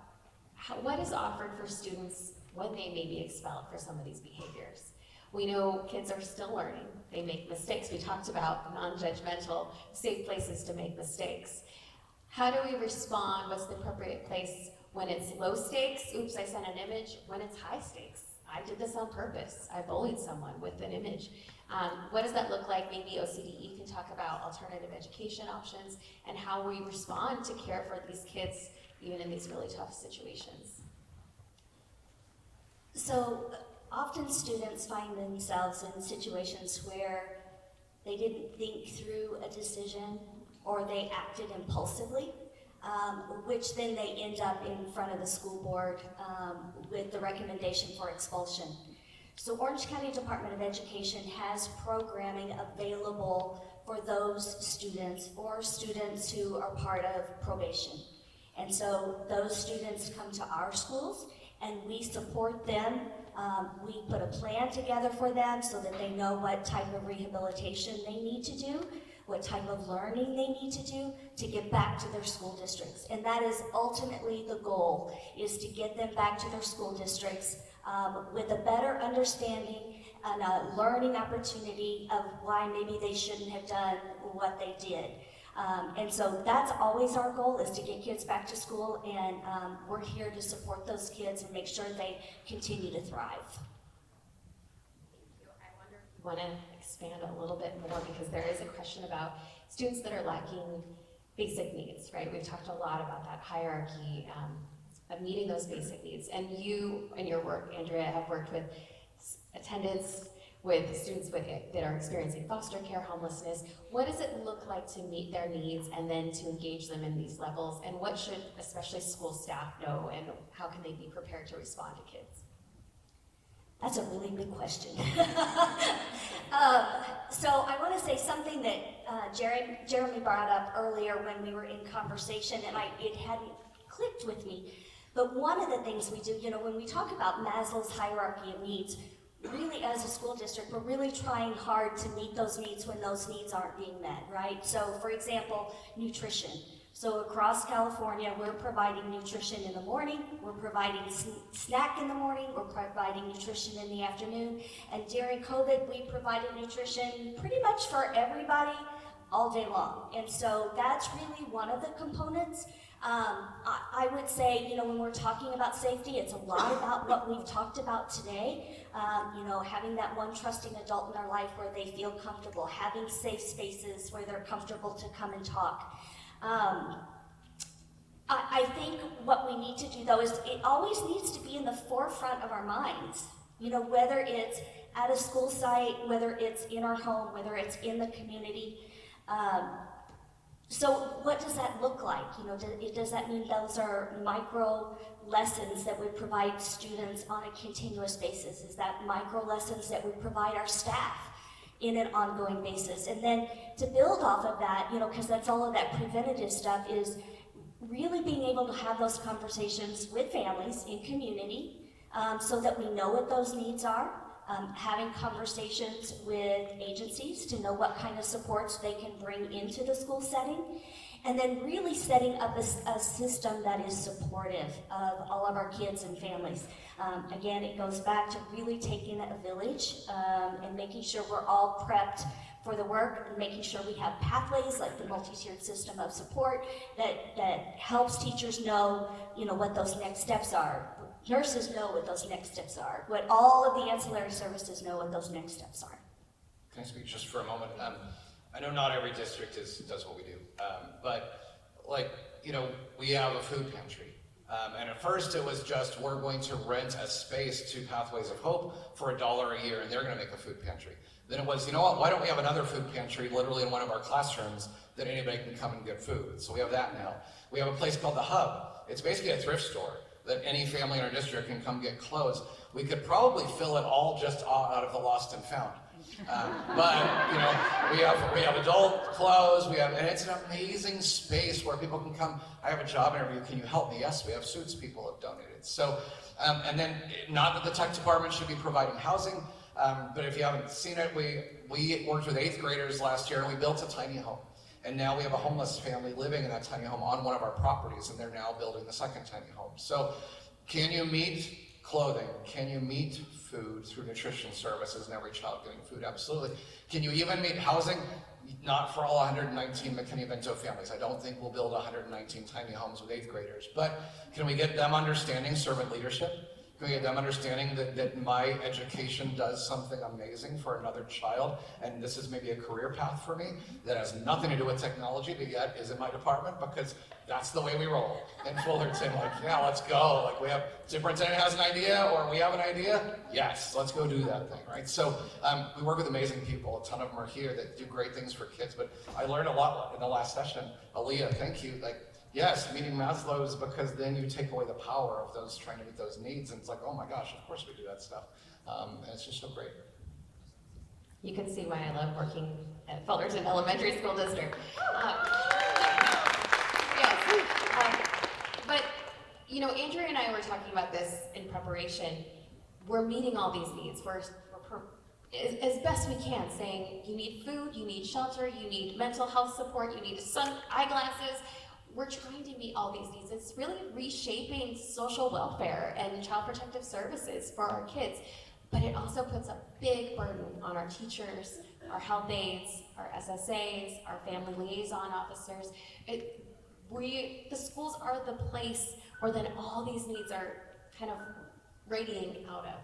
Speaker 1: what is offered for students when they may be expelled for some of these behaviors. We know kids are still learning. They make mistakes. We talked about non-judgmental, safe places to make mistakes. How do we respond? What's the appropriate place when it's low stakes? Oops, I sent an image. When it's high stakes, I did this on purpose. I bullied someone with an image. What does that look like? Maybe OCDE can talk about alternative education options and how we respond to care for these kids even in these really tough situations.
Speaker 3: So often students find themselves in situations where they didn't think through a decision or they acted impulsively, which then they end up in front of the school board with the recommendation for expulsion. So Orange County Department of Education has programming available for those students or students who are part of probation. And so those students come to our schools and we support them. We put a plan together for them so that they know what type of rehabilitation they need to do, what type of learning they need to do to get back to their school districts. And that is ultimately the goal, is to get them back to their school districts with a better understanding and a learning opportunity of why maybe they shouldn't have done what they did. And so that's always our goal, is to get kids back to school, and we're here to support those kids and make sure they continue to thrive.
Speaker 1: Thank you. I wonder if you want to expand a little bit more, because there is a question about students that are lacking basic needs, right? We've talked a lot about that hierarchy of meeting those basic needs. And you, in your work, Andrea, have worked with attendants, with students that are experiencing foster care, homelessness. What does it look like to meet their needs and then to engage them in these levels? And what should especially school staff know, and how can they be prepared to respond to kids?
Speaker 3: That's a really big question. So I want to say something that Jeremy brought up earlier when we were in conversation, and it hadn't clicked with me. But one of the things we do, when we talk about Maslow's hierarchy of needs, really as a school district, we're really trying hard to meet those needs when those needs aren't being met, right? So for example, nutrition. So across California, we're providing nutrition in the morning, we're providing snack in the morning, we're providing nutrition in the afternoon, and during COVID, we provided nutrition pretty much for everybody all day long. And so that's really one of the components. I would say, when we're talking about safety, it's a lot about what we've talked about today. Having that one trusting adult in their life where they feel comfortable, having safe spaces where they're comfortable to come and talk. I think what we need to do, though, is it always needs to be in the forefront of our minds. Whether it's at a school site, whether it's in our home, whether it's in the community. So what does that look like? Does that mean those are micro lessons that we provide students on a continuous basis? Is that micro lessons that we provide our staff in an ongoing basis? And then to build off of that, because that's all of that preventative stuff, is really being able to have those conversations with families in community so that we know what those needs are. Having conversations with agencies to know what kind of supports they can bring into the school setting, and then really setting up a system that is supportive of all of our kids and families. Again, it goes back to really taking a village and making sure we're all prepped for the work, and making sure we have pathways like the multi-tiered system of support that helps teachers know, what those next steps are. Nurses know what those next steps are, what all of the ancillary services know what those next steps are.
Speaker 2: Can I speak just for a moment? I know not every district does what we do, but we have a food pantry. And at first it was just, we're going to rent a space to Pathways of Hope for $1 a year, and they're going to make a food pantry. Then it was, why don't we have another food pantry literally in one of our classrooms that anybody can come and get food? So we have that now. We have a place called The Hub. It's basically a thrift store that any family in our district can come get clothes. We could probably fill it all just out of the lost and found. But we have adult clothes. And it's an amazing space where people can come. I have a job interview. Can you help me? Yes, we have suits. People have donated. So, and then not that the tech department should be providing housing, but if you haven't seen it, we worked with 8th graders last year and we built a tiny home. And now we have a homeless family living in that tiny home on one of our properties, and they're now building the second tiny home. So, can you meet clothing? Can you meet food through nutrition services and every child getting food? Absolutely. Can you even meet housing? Not for all 119 McKinney-Vento families. I don't think we'll build 119 tiny homes with 8th graders, but can we get them understanding servant leadership? Can we get them understanding that my education does something amazing for another child, and this is maybe a career path for me that has nothing to do with technology, but yet is in my department because that's the way we roll. In Fullerton, yeah, let's go. We have, superintendent has an idea, or we have an idea, yes, let's go do that thing, right? So we work with amazing people. A ton of them are here that do great things for kids, but I learned a lot in the last session. Aaliyah, thank you. Yes, meeting Maslow's, because then you take away the power of those trying to meet those needs, and it's oh my gosh, of course we do that stuff. And it's just so great.
Speaker 1: You can see why I love working at Fullerton Elementary School District. But Andrea and I were talking about this in preparation. We're meeting all these needs. We're as best we can, saying you need food, you need shelter, you need mental health support, you need eyeglasses. We're trying to meet all these needs. It's really reshaping social welfare and child protective services for our kids. But it also puts a big burden on our teachers, our health aides, our SSAs, our family liaison officers. The schools are the place where then all these needs are kind of radiating out of.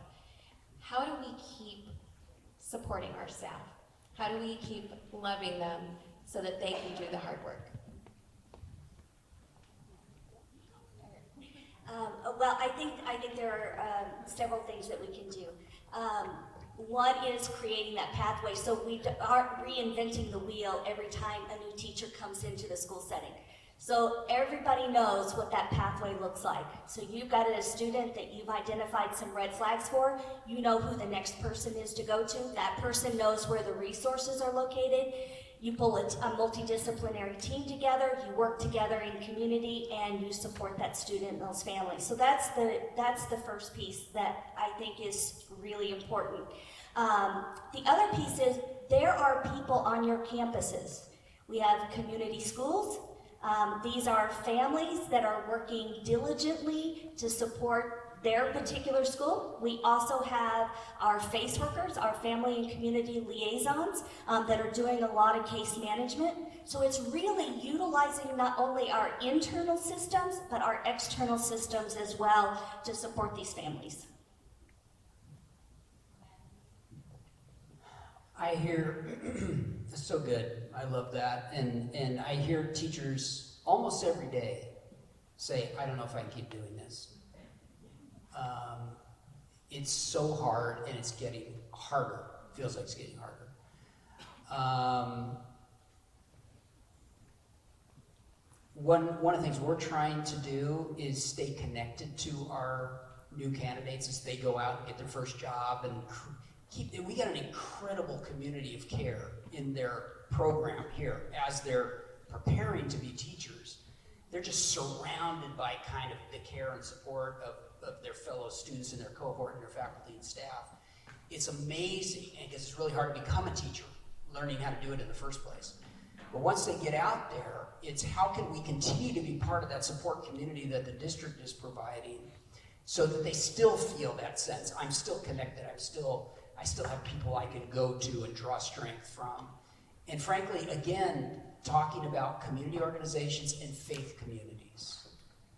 Speaker 1: How do we keep supporting our staff? How do we keep loving them so that they can do the hard work?
Speaker 3: Well, I think there are several things that we can do. One is creating that pathway, so we aren't reinventing the wheel every time a new teacher comes into the school setting. So everybody knows what that pathway looks like. So you've got a student that you've identified some red flags for, you know who the next person is to go to, that person knows where the resources are located. You pull a multidisciplinary team together, you work together in community, and you support that student and those families. So that's the first piece that I think is really important. The other piece is there are people on your campuses. We have community schools. These are families that are working diligently to support their particular school. We also have our FACE workers, our family and community liaisons, that are doing a lot of case management. So it's really utilizing not only our internal systems, but our external systems as well to support these families.
Speaker 4: I hear, so good, I love that, and I hear teachers almost every day say, I don't know if I can keep doing this. It's so hard, and it's getting harder. Feels like it's getting harder. One of the things we're trying to do is stay connected to our new candidates as they go out and get their first job, and we got an incredible community of care in their program here as they're preparing to be teachers. They're just surrounded by kind of the care and support of their fellow students in their cohort and their faculty and staff. It's amazing, because it's really hard to become a teacher, learning how to do it in the first place. But once they get out there, it's how can we continue to be part of that support community that the district is providing so that they still feel that sense. I'm still connected, I still have people I can go to and draw strength from. And frankly, again, talking about community organizations and faith communities.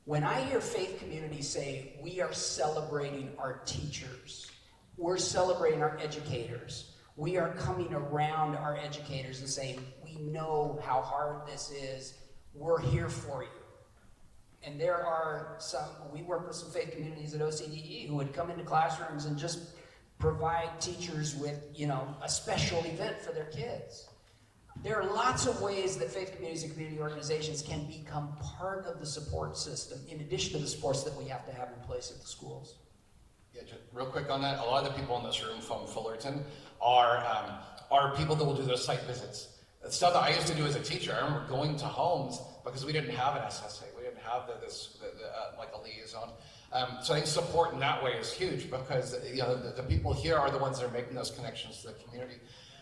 Speaker 4: When I hear faith communities say, we are celebrating our teachers, we're celebrating our educators, we are coming around our educators and saying, we know how hard this is, we're here for you. And there are we work with some faith communities at OCDE who would come into classrooms and just provide teachers with, a special event for their kids. There are lots of ways that faith communities and community organizations can become part of the support system, in addition to the supports that we have to have in place at the schools.
Speaker 2: Yeah, just real quick on that, a lot of the people in this room from Fullerton are people that will do those site visits. The stuff that I used to do as a teacher, I remember going to homes because we didn't have an SSA, we didn't have like a liaison. So I think support in that way is huge because the people here are the ones that are making those connections to the community.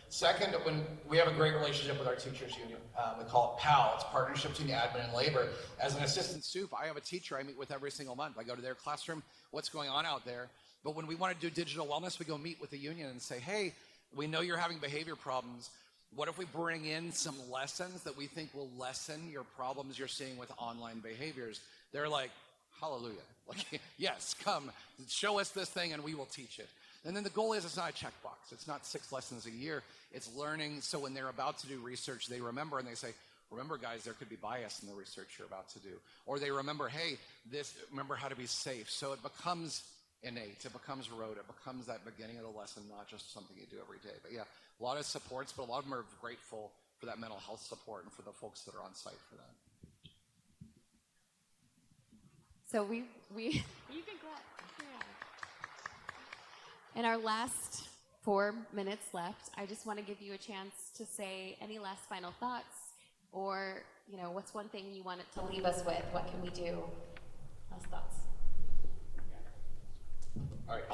Speaker 2: Second, when we have a great relationship with our teachers union, we call it PAL, it's Partnership Between Admin and Labor. As an assistant soup, I have a teacher I meet with every single month. I go to their classroom, what's going on out there. But when we want to do digital wellness, we go meet with the union and say, hey, we know you're having behavior problems. What if we bring in some lessons that we think will lessen your problems you're seeing with online behaviors? They're like, hallelujah. Like, yes, come, show us this thing and we will teach it. And then the goal is it's not a checkbox. It's not 6 lessons a year. It's learning so when they're about to do research, they remember and they say, remember guys, there could be bias in the research you're about to do. Or they remember, hey, remember how to be safe. So it becomes innate, it becomes rote, it becomes that beginning of the lesson, not just something you do every day. But yeah, a lot of supports, but a lot of them are grateful for that mental health support and for the folks that are on site for that.
Speaker 5: So we you can clap. Yeah. In our last 4 minutes left, I just want to give you a chance to say any last final thoughts, or what's one thing you want it to leave us with? What can we do? Last thoughts.
Speaker 2: All right,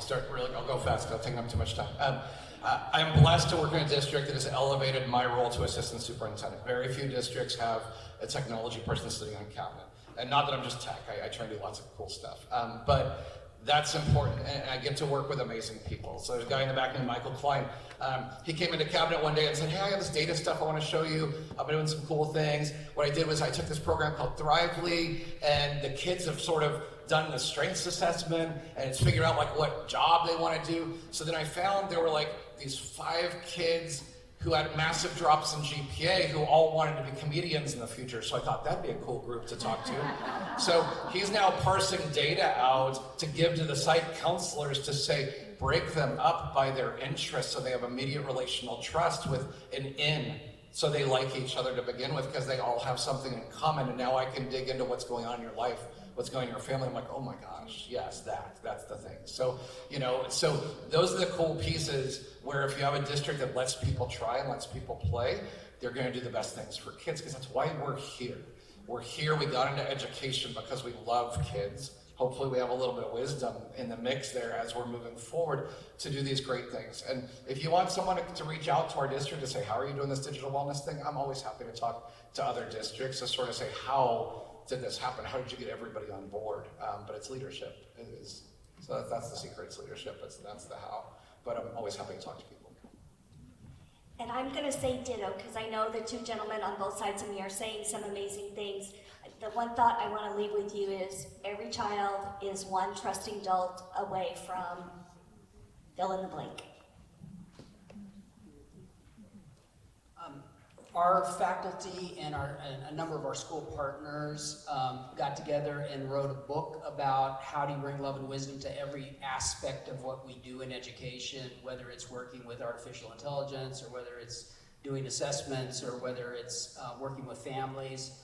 Speaker 2: I'll go fast, I'll take up too much time. I'm blessed to work in a district that has elevated my role to assistant superintendent. Very few districts have a technology person sitting on cabinet. And not that I'm just tech, I try to do lots of cool stuff. But that's important, and I get to work with amazing people. So there's a guy in the back named Michael Klein. He came into cabinet one day and said, hey, I have this data stuff I want to show you. I've been doing some cool things. What I did was I took this program called Thrively, and the kids have sort of done the strengths assessment, and it's figured out like what job they want to do. So then I found there were like these 5 kids who had massive drops in GPA who all wanted to be comedians in the future. So I thought that'd be a cool group to talk to. So he's now parsing data out to give to the site counselors to say, break them up by their interests so they have immediate relational trust with an in. So they like each other to begin with because they all have something in common. And now I can dig into what's going on in your life, what's going on in your family. I'm like, oh my gosh, yes, that's the thing. So, so those are the cool pieces where if you have a district that lets people try and lets people play, they're going to do the best things for kids because that's why we're here. We're here, we got into education because we love kids. Hopefully we have a little bit of wisdom in the mix there as we're moving forward to do these great things. And if you want someone to reach out to our district to say, how are you doing this digital wellness thing? I'm always happy to talk to other districts to sort of say, how did this happen? How did you get everybody on board? But it's leadership. So that's the secret, it's leadership, that's the how. But I'm always happy to talk to people.
Speaker 3: And I'm going to say ditto, because I know the 2 gentlemen on both sides of me are saying some amazing things. The one thought I want to leave with you is every child is one trusting adult away from fill in the blank.
Speaker 4: Our faculty and a number of our school partners got together and wrote a book about how do you bring love and wisdom to every aspect of what we do in education, whether it's working with artificial intelligence or whether it's doing assessments or whether it's working with families.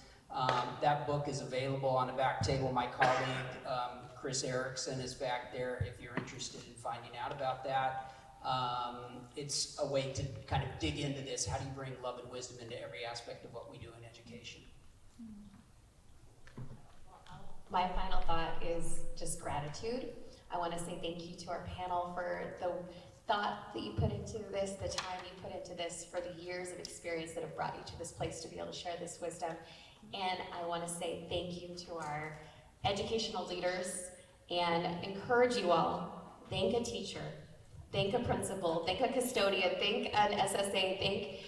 Speaker 4: That book is available on the back table. My colleague, Chris Erickson, is back there if you're interested in finding out about that. It's a way to kind of dig into this. How do you bring love and wisdom into every aspect of what we do in education?
Speaker 5: My final thought is just gratitude. I want to say thank you to our panel for the thought that you put into this, the time you put into this, for the years of experience that have brought you to this place to be able to share this wisdom. And I want to say thank you to our educational leaders and encourage you all, thank a teacher, thank a principal, thank a custodian, thank an SSA, thank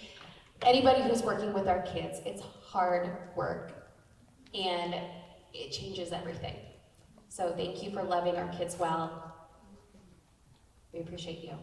Speaker 5: anybody who's working with our kids. It's hard work and it changes everything. So thank you for loving our kids well. We appreciate you.